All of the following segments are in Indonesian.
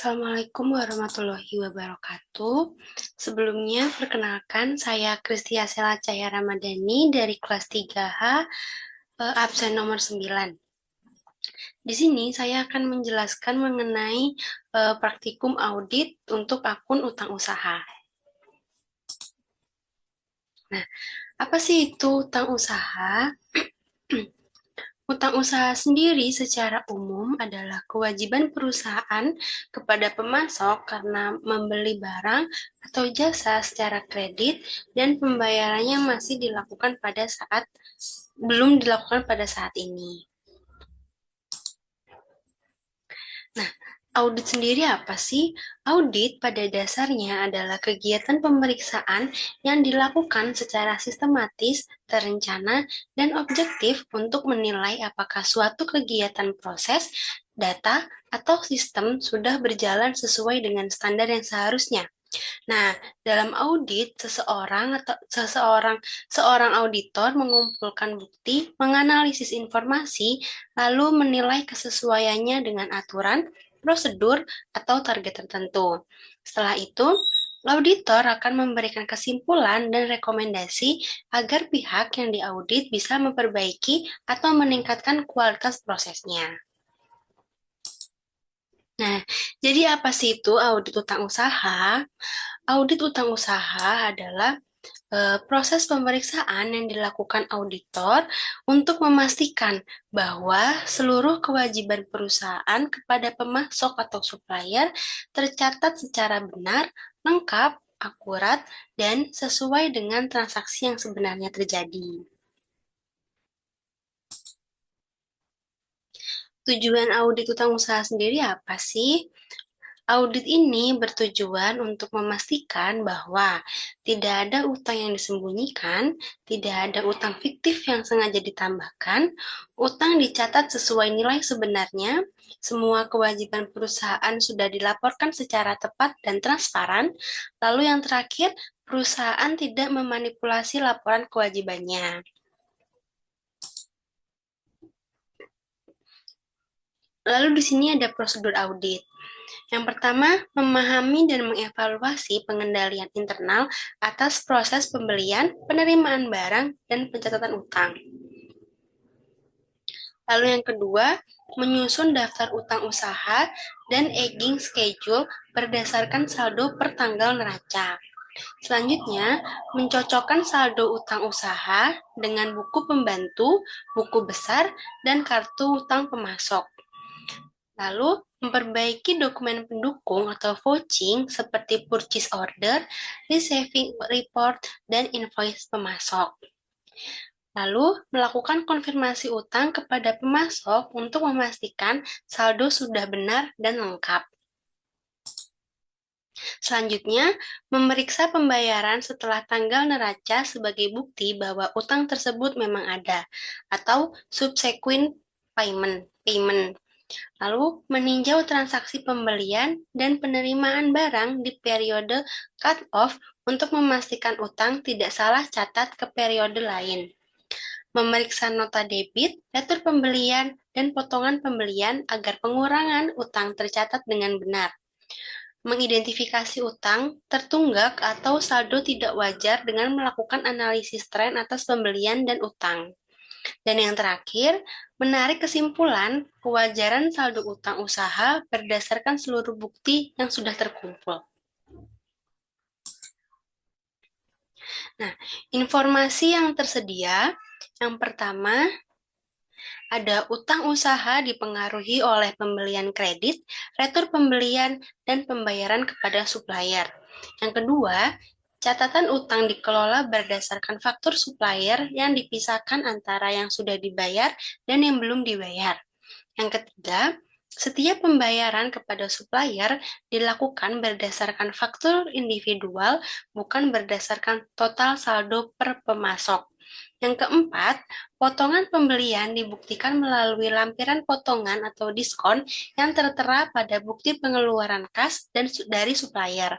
Assalamualaikum warahmatullahi wabarakatuh. Sebelumnya, perkenalkan saya Kristia Sela Cahya Ramadhani dari kelas 3H, absen nomor 9. Di sini saya akan menjelaskan mengenai praktikum audit untuk akun utang usaha. Nah, apa sih itu utang usaha? Utang usaha sendiri secara umum adalah kewajiban perusahaan kepada pemasok karena membeli barang atau jasa secara kredit dan pembayarannya masih dilakukan pada saat belum dilakukan pada saat ini. Nah, audit sendiri apa sih? Audit pada dasarnya adalah kegiatan pemeriksaan yang dilakukan secara sistematis, terencana, dan objektif untuk menilai apakah suatu kegiatan proses, data, atau sistem sudah berjalan sesuai dengan standar yang seharusnya. Nah, dalam audit seorang auditor mengumpulkan bukti, menganalisis informasi, lalu menilai kesesuaiannya dengan aturan, prosedur, atau target tertentu. Setelah itu, auditor akan memberikan kesimpulan dan rekomendasi agar pihak yang diaudit bisa memperbaiki atau meningkatkan kualitas prosesnya. Nah, jadi apa sih itu audit utang usaha? Audit utang usaha adalah proses pemeriksaan yang dilakukan auditor untuk memastikan bahwa seluruh kewajiban perusahaan kepada pemasok atau supplier tercatat secara benar, lengkap, akurat, dan sesuai dengan transaksi yang sebenarnya terjadi. Tujuan audit utang usaha sendiri apa sih? Audit ini bertujuan untuk memastikan bahwa tidak ada utang yang disembunyikan, tidak ada utang fiktif yang sengaja ditambahkan, utang dicatat sesuai nilai sebenarnya, semua kewajiban perusahaan sudah dilaporkan secara tepat dan transparan, lalu yang terakhir, perusahaan tidak memanipulasi laporan kewajibannya. Lalu di sini ada prosedur audit. Yang pertama, memahami dan mengevaluasi pengendalian internal atas proses pembelian, penerimaan barang, dan pencatatan utang. Lalu yang kedua, menyusun daftar utang usaha dan aging schedule berdasarkan saldo per tanggal neraca. Selanjutnya, mencocokkan saldo utang usaha dengan buku pembantu, buku besar, dan kartu utang pemasok. Lalu, memperbaiki dokumen pendukung atau vouching seperti purchase order, receiving report, dan invoice pemasok. Lalu, melakukan konfirmasi utang kepada pemasok untuk memastikan saldo sudah benar dan lengkap. Selanjutnya, memeriksa pembayaran setelah tanggal neraca sebagai bukti bahwa utang tersebut memang ada, atau subsequent payment. Lalu, meninjau transaksi pembelian dan penerimaan barang di periode cut-off untuk memastikan utang tidak salah catat ke periode lain. Memeriksa nota debit, retur pembelian, dan potongan pembelian agar pengurangan utang tercatat dengan benar. Mengidentifikasi utang tertunggak atau saldo tidak wajar dengan melakukan analisis tren atas pembelian dan utang. Dan yang terakhir, menarik kesimpulan kewajaran saldo utang usaha berdasarkan seluruh bukti yang sudah terkumpul. Nah, informasi yang tersedia, yang pertama, ada utang usaha dipengaruhi oleh pembelian kredit, retur pembelian, dan pembayaran kepada supplier. Yang kedua, catatan utang dikelola berdasarkan faktur supplier yang dipisahkan antara yang sudah dibayar dan yang belum dibayar. Yang ketiga, setiap pembayaran kepada supplier dilakukan berdasarkan faktur individual, bukan berdasarkan total saldo per pemasok. Yang keempat, potongan pembelian dibuktikan melalui lampiran potongan atau diskon yang tertera pada bukti pengeluaran kas dan dari supplier.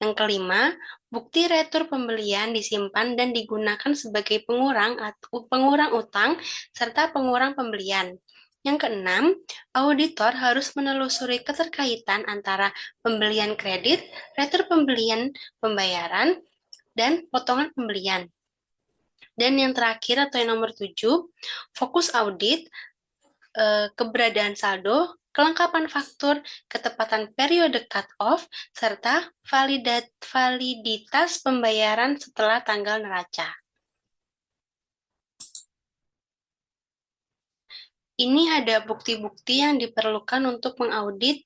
Yang kelima, bukti retur pembelian disimpan dan digunakan sebagai pengurang utang serta pengurang pembelian. Yang keenam, auditor harus menelusuri keterkaitan antara pembelian kredit, retur pembelian pembayaran, dan potongan pembelian. Dan yang terakhir atau yang nomor 7, fokus audit, keberadaan saldo, kelengkapan faktur, ketepatan periode cut-off, serta validitas pembayaran setelah tanggal neraca. Ini ada bukti-bukti yang diperlukan untuk mengaudit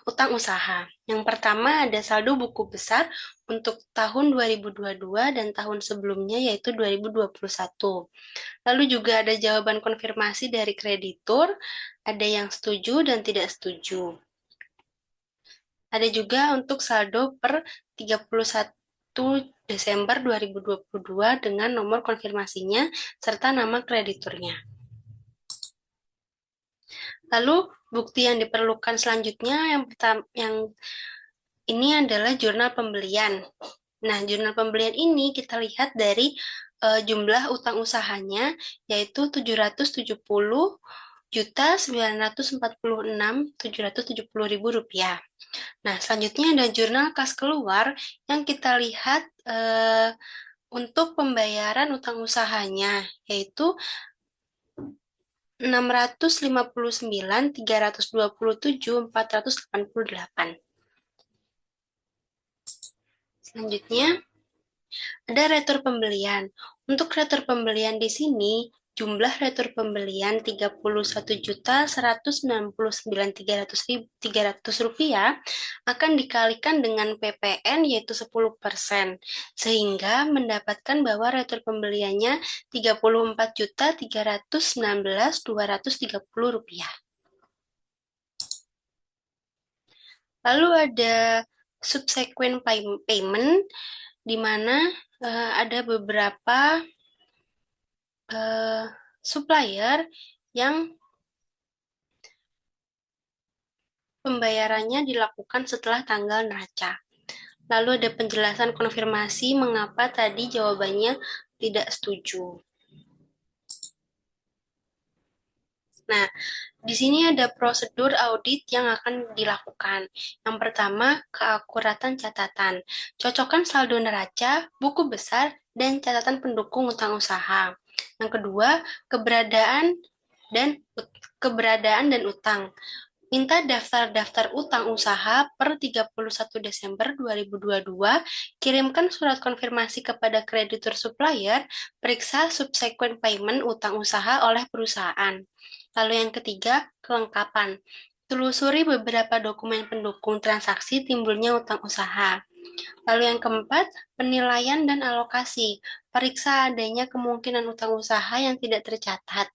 utang usaha. Yang pertama ada saldo buku besar untuk tahun 2022 dan tahun sebelumnya yaitu 2021. Lalu juga ada jawaban konfirmasi dari kreditur, ada yang setuju dan tidak setuju. Ada juga untuk saldo per 31 Desember 2022 dengan nomor konfirmasinya serta nama krediturnya. Lalu bukti yang diperlukan selanjutnya yang ini adalah jurnal pembelian. Nah, jurnal pembelian ini kita lihat dari jumlah utang usahanya yaitu 770.946.770 rupiah. Nah, selanjutnya ada jurnal kas keluar yang kita lihat untuk pembayaran utang usahanya yaitu 659.327.488. Selanjutnya, ada retur pembelian. Untuk retur pembelian di sini, jumlah retur pembelian 31.199.300 rupiah akan dikalikan dengan PPN yaitu 10%, sehingga mendapatkan bahwa retur pembeliannya 34.319.230 rupiah. Lalu ada subsequent payment, di mana ada beberapa supplier yang pembayarannya dilakukan setelah tanggal neraca. Lalu ada penjelasan konfirmasi mengapa tadi jawabannya tidak setuju. Nah, di sini ada prosedur audit yang akan dilakukan. Yang pertama, keakuratan catatan. Cocokkan saldo neraca, buku besar, dan catatan pendukung utang usaha. Yang kedua, keberadaan dan utang. Minta daftar-daftar utang usaha per 31 Desember 2022, kirimkan surat konfirmasi kepada kreditur supplier, periksa subsequent payment utang usaha oleh perusahaan. Lalu yang ketiga, kelengkapan. Telusuri beberapa dokumen pendukung transaksi timbulnya utang usaha. Lalu yang keempat, penilaian dan alokasi. Periksa adanya kemungkinan utang usaha yang tidak tercatat.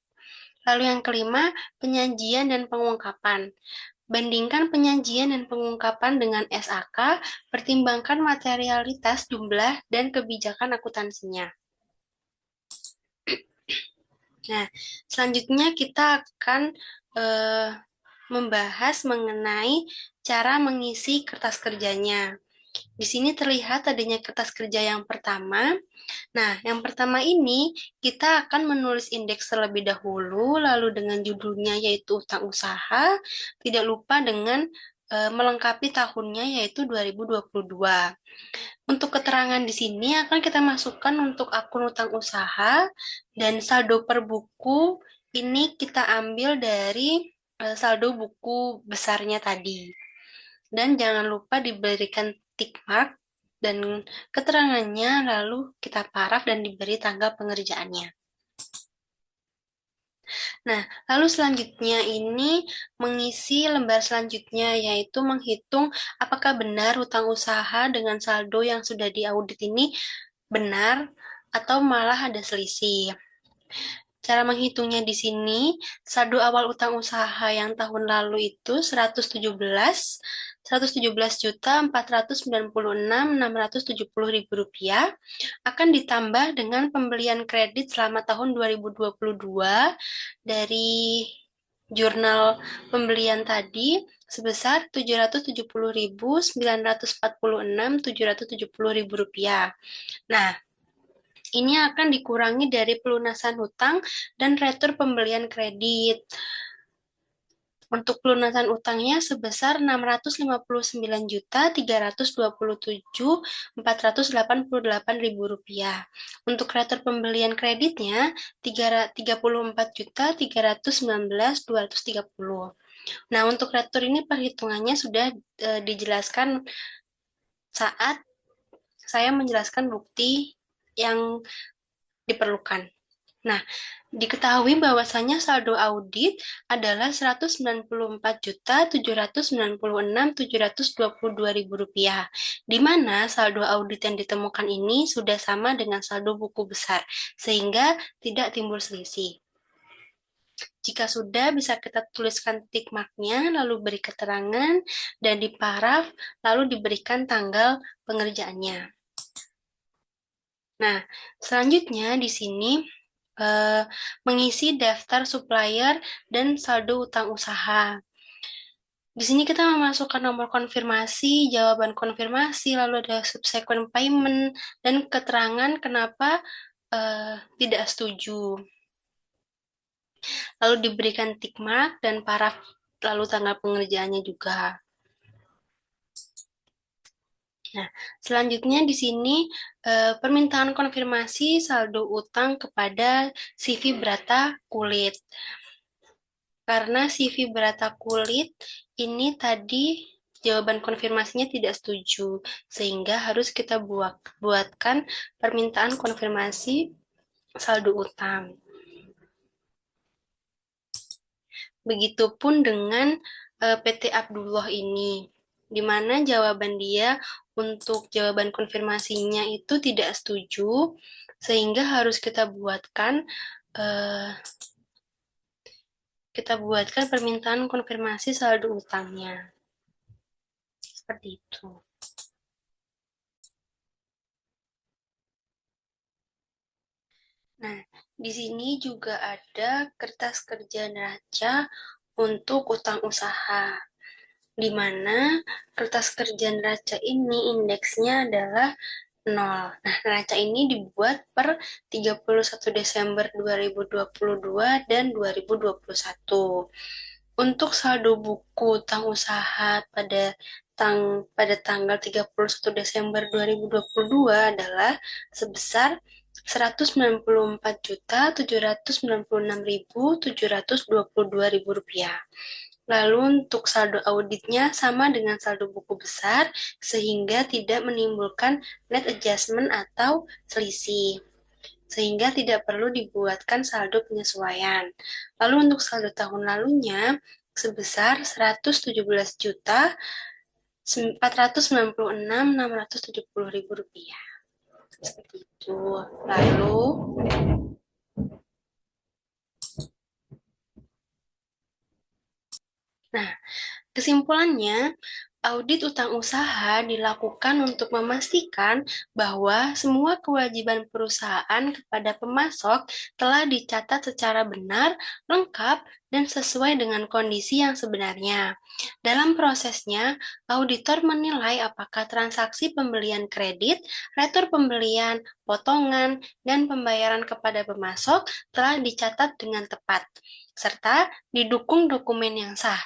Lalu yang kelima, penyajian dan pengungkapan. Bandingkan penyajian dan pengungkapan dengan SAK, pertimbangkan materialitas jumlah dan kebijakan akuntansinya. Nah, selanjutnya kita akan membahas mengenai cara mengisi kertas kerjanya. Di sini terlihat adanya kertas kerja yang pertama. Nah, yang pertama ini kita akan menulis indeks terlebih dahulu, lalu dengan judulnya yaitu utang usaha, tidak lupa dengan melengkapi tahunnya yaitu 2022. Untuk keterangan di sini akan kita masukkan untuk akun utang usaha dan saldo per buku ini kita ambil dari saldo buku besarnya tadi. Dan jangan lupa diberikan tick mark dan keterangannya lalu kita paraf dan diberi tanggal pengerjaannya. Nah, lalu selanjutnya ini mengisi lembar selanjutnya yaitu menghitung apakah benar hutang usaha dengan saldo yang sudah diaudit ini benar atau malah ada selisih. Cara menghitungnya di sini, saldo awal utang usaha yang tahun lalu itu 117.496.670 rupiah akan ditambah dengan pembelian kredit selama tahun 2022 dari jurnal pembelian tadi sebesar 770.946.770 rupiah. Nah, Ini akan dikurangi dari pelunasan hutang dan retur pembelian kredit. Untuk pelunasan utangnya sebesar 659.327.488 rupiah. Untuk retur pembelian kreditnya 34.319.230. Nah, untuk retur ini perhitungannya sudah dijelaskan saat saya menjelaskan bukti yang diperlukan. Nah, diketahui bahwasannya saldo audit adalah Rp194.796.722, di mana saldo audit yang ditemukan ini sudah sama dengan saldo buku besar, sehingga tidak timbul selisih. Jika sudah, bisa kita tuliskan tick mark-nya, lalu beri keterangan, dan di paraf, lalu diberikan tanggal pengerjaannya. Nah, selanjutnya di sini mengisi daftar supplier dan saldo utang usaha. Di sini kita memasukkan nomor konfirmasi, jawaban konfirmasi, lalu ada subsequent payment, dan keterangan kenapa tidak setuju. Lalu diberikan tick mark dan paraf, lalu tanggal pengerjaannya juga. Nah, selanjutnya di sini permintaan konfirmasi saldo utang kepada CV Brata Kulit. Karena CV Brata Kulit ini tadi jawaban konfirmasinya tidak setuju, sehingga harus kita buatkan permintaan konfirmasi saldo utang. Begitupun dengan PT Abdullah ini, di mana jawaban dia untuk jawaban konfirmasinya itu tidak setuju, sehingga harus kita buatkan permintaan konfirmasi saldo utangnya. Seperti itu. Nah, di sini juga ada kertas kerja neraca untuk utang usaha, di mana kertas kerja neraca ini indeksnya adalah 0. Nah, neraca ini dibuat per 31 Desember 2022 dan 2021. Untuk saldo buku utang usaha pada tanggal 31 Desember 2022 adalah sebesar Rp194.796.722. Lalu untuk saldo auditnya sama dengan saldo buku besar, sehingga tidak menimbulkan net adjustment atau selisih, sehingga tidak perlu dibuatkan saldo penyesuaian. Lalu untuk saldo tahun lalunya sebesar Rp117.496.670.000. Seperti itu. Lalu, nah, kesimpulannya, audit utang usaha dilakukan untuk memastikan bahwa semua kewajiban perusahaan kepada pemasok telah dicatat secara benar, lengkap, dan sesuai dengan kondisi yang sebenarnya. Dalam prosesnya, auditor menilai apakah transaksi pembelian kredit, retur pembelian, potongan, dan pembayaran kepada pemasok telah dicatat dengan tepat, serta didukung dokumen yang sah.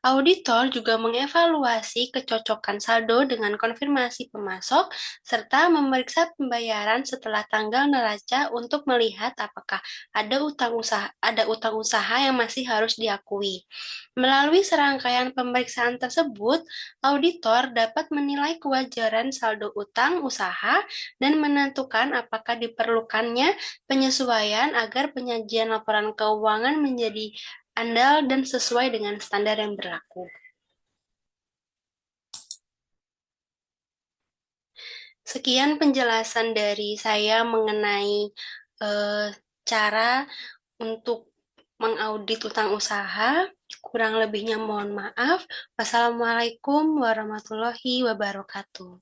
Auditor juga mengevaluasi kecocokan saldo dengan konfirmasi pemasok, serta memeriksa pembayaran setelah tanggal neraca untuk melihat apakah ada utang usaha yang masih harus diakui. Melalui serangkaian pemeriksaan tersebut, auditor dapat menilai kewajaran saldo utang usaha dan menentukan apakah diperlukannya penyesuaian agar penyajian laporan keuangan menjadi andal dan sesuai dengan standar yang berlaku. Sekian penjelasan dari saya mengenai cara untuk mengaudit utang usaha. Kurang lebihnya mohon maaf. Wassalamualaikum warahmatullahi wabarakatuh.